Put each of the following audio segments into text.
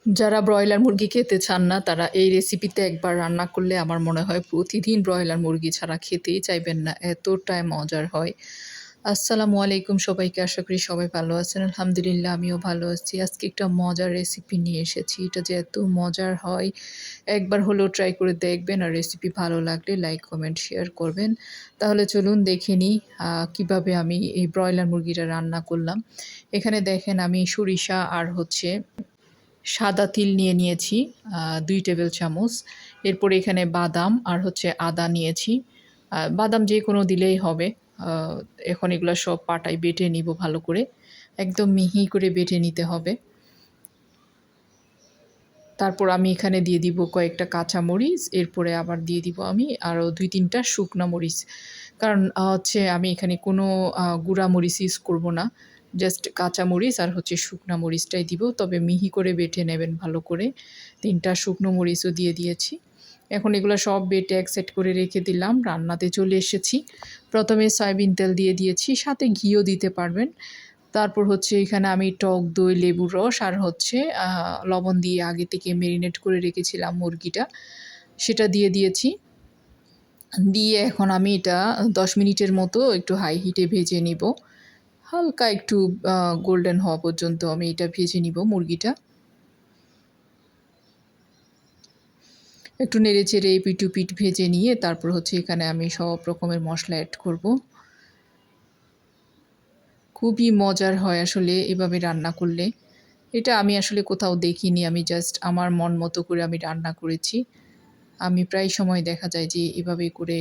যারা ব্রয়লার মুরগি খেতে চান না তারা এই রেসিপিতে একবার রান্না করলে আমার মনে হয় প্রতিদিন ব্রয়লার মুরগি ছাড়া খেতেই চাইবেন না, এতটাই মজার হয়। আসসালামু আলাইকুম সবাইকে, আশা করি সবাই ভালো আছেন। আলহামদুলিল্লাহ আমিও ভালো আছি। আজকে একটা মজার রেসিপি নিয়ে এসেছি, এটা যে এত মজার হয় একবার হলেও ট্রাই করে দেখবেন, আর রেসিপি ভালো লাগলে লাইক কমেন্ট শেয়ার করবেন। তাহলে চলুন দেখে নিই কীভাবে আমি এই ব্রয়লার মুরগিটা রান্না করলাম। এখানে দেখেন আমি সরিষা আর সাদা তিল নিয়ে নিয়েছি ২ টেবিল চামচ। এরপরে এখানে বাদাম আর আদা নিয়েছি। বাদাম যেকোনো দিলেই হবে। আ এখন এগুলা সব পাটায় বেটে নিব ভালো করে। একদম মিহি করে বেটে নিতে হবে। তারপর আমি এখানে দিয়ে দিব কয়েকটা কাঁচা মরিচ। এরপরে আবার দিয়ে দিব আমি আরও ২-৩ টা শুকনা মরিচ। কারণ আমি এখানে কোনো গুঁড়া মরিচ ইউজ করব না। জাস্ট কাঁচা মরিচ আর শুকনা মরিচটাই দিব। তবে মিহি করে বেটে নেবেন ভালো করে। ৩ টা শুকনো মরিচও দিয়ে দিয়েছি। এখন এগুলো সব বেটে এক সাইড করে রেখে দিলাম। রান্নাতে চলে এসেছি। প্রথমে সয়াবিন তেল দিয়ে দিয়েছি, সাথে ঘিও দিতে পারবেন। তারপর এখানে আমি টক দই, লেবুর রস আর লবণ দিয়ে আগে থেকে মেরিনেট করে রেখেছিলাম মুরগিটা, সেটা দিয়ে দিয়েছি। দিয়ে এখন আমি এটা ১০ মিনিটের মতো একটু হাই হিটে ভেজে নিব। হালকা একটু গোল্ডেন হওয়া পর্যন্ত আমি এটা ভেজে নিব মুরগিটা। একটু নেড়েচেড়ে এপিঠ ওপিঠ ভেজে নিয়ে তারপর এখানে আমি সব রকমের মশলা অ্যাড করব। খুবই মজার হয় আসলে এভাবে রান্না করলে। এটা আমি আসলে কোথাও দেখিনি, আমি জাস্ট আমার মন মতো করে আমি রান্না করেছি। আমি প্রায় সময় দেখা যায় যে এভাবে করে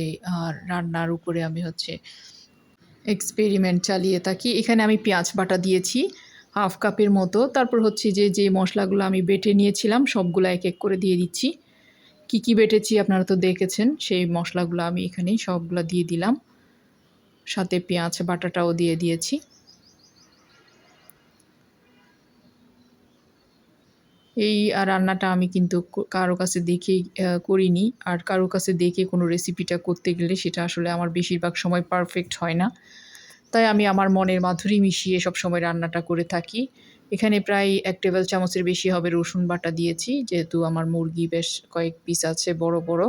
রান্নার উপরে আমি এক্সপেরিমেন্ট চালিয়ে থাকি। এখানে আমি পেঁয়াজ বাটা দিয়েছি 1/2 কাপের মতো। তারপর যে মশলাগুলো আমি বেটে নিয়েছিলাম সবগুলা এক এক করে দিয়ে দিচ্ছি। কি বেটেছি আপনারা তো দেখেছেন, সেই মশলাগুলো আমি এখানে সবগুলা দিয়ে দিলাম। সাথে পেঁয়াজ বাটাটাও দিয়ে দিয়েছি। এই রান্নাটা আমি কিন্তু কারো কাছে দেখেই করিনি। আর কারো কাছে দেখে কোনো রেসিপিটা করতে গেলে সেটা আসলে আমার বেশিরভাগ সময় পারফেক্ট হয় না। তাই আমি আমার মনের মাধুরী মিশিয়ে সবসময় রান্নাটা করে থাকি। এখানে প্রায় ১ টেবিল চামচের বেশি হবে রসুন বাটা দিয়েছি, যেহেতু আমার মুরগি বেশ কয়েক পিস আছে বড়, বড়।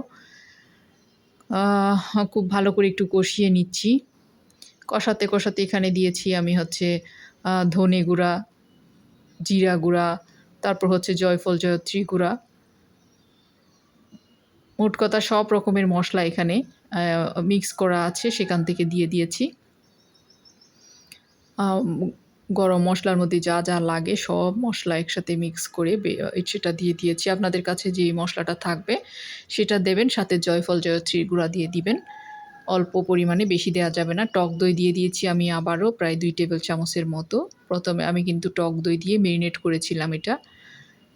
খুব ভালো করে একটু কষিয়ে নিচ্ছি। কষাতে, কষাতে এখানে দিয়েছি আমি ধনে গুঁড়া, জিরা গুঁড়া, তারপর জয়ফল, জয়ত্রী গুঁড়া। মোট কথা সব রকমের মশলা এখানে মিক্স করা আছে, সেখান থেকে দিয়ে দিয়েছি। গরম মশলার মধ্যে যা, যা লাগে সব মশলা একসাথে মিক্স করে সেটা দিয়ে দিয়েছি। আপনাদের কাছে যেই মশলাটা থাকবে সেটা দেবেন, সাথে জয়ফল, জয়ত্রীর গুঁড়া দিয়ে দিবেন। অল্প পরিমাণে, বেশি দেওয়া যাবে না। টক দই দিয়ে দিয়েছি আমি আবারও প্রায় ২ টেবিল চামচের মতো। প্রথমে আমি কিন্তু টক দই দিয়ে মেরিনেট করেছিলাম এটা।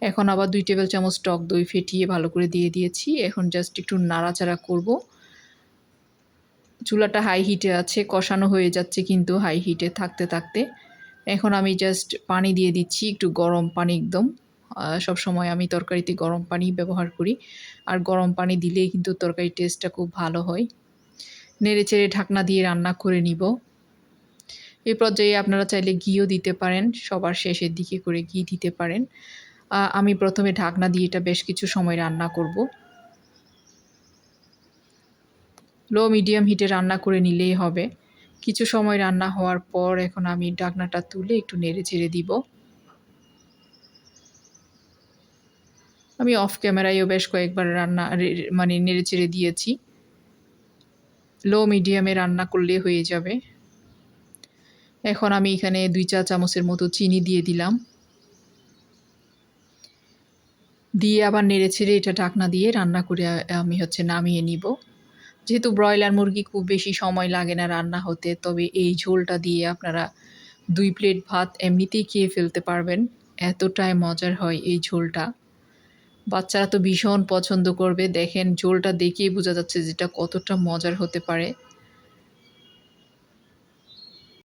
এখন আবার ২ টেবিল চামচ টক দই ফেটিয়ে ভালো করে দিয়ে দিয়েছি। এখন জাস্ট একটু নাড়াচাড়া করব। চুলাটা হাই হিটে আছে, কষানো হয়ে যাচ্ছে কিন্তু হাই হিটে থাকতে, থাকতে। এখন আমি জাস্ট পানি দিয়ে দিচ্ছি, একটু গরম পানি একদম। সবসময় আমি তরকারিতে গরম পানি ব্যবহার করি। আর গরম পানি দিলেই কিন্তু তরকারির টেস্টটা খুব ভালো হয়। নেড়েচেড়ে ঢাকনা দিয়ে রান্না করে নিব। এই পর্যায়ে আপনারা চাইলে ঘিও দিতে পারেন, সবার শেষের দিকে করে ঘি দিতে পারেন। আমি প্রথমে ঢাকনা দিয়ে এটা বেশ কিছু সময় রান্না করব। লো মিডিয়াম হিটে রান্না করে নিলেই হবে। কিছু সময় রান্না হওয়ার পর এখন আমি ঢাকনাটা তুলে একটু নেড়েচেড়ে দিব। আমি অফ ক্যামেরায়ও বেশ কয়েকবার রান্না মানে নেড়েচেড়ে দিয়েছি। লো মিডিয়ামে রান্না করলে হয়ে যাবে। এখন আমি এখানে ২ চা চামচের মতো চিনি দিয়ে দিলাম। দিয়ে আবার নেড়েচেড়ে এটা ঢাকনা দিয়ে রান্না করে আমি নামিয়ে নিব। যেহেতু ব্রয়লার মুরগি খুব বেশি সময় লাগে না রান্না হতে, তবে এই ঝোলটা দিয়ে আপনারা ২ প্লেট ভাত এমনিতেই খেয়ে ফেলতে পারবেন। এতটাই মজার হয় এই ঝোলটা। বাচ্চারা তো ভীষণ পছন্দ করবে। দেখেন ঝোলটা দেখেই বোঝা যাচ্ছে যে এটা কতটা মজার হতে পারে।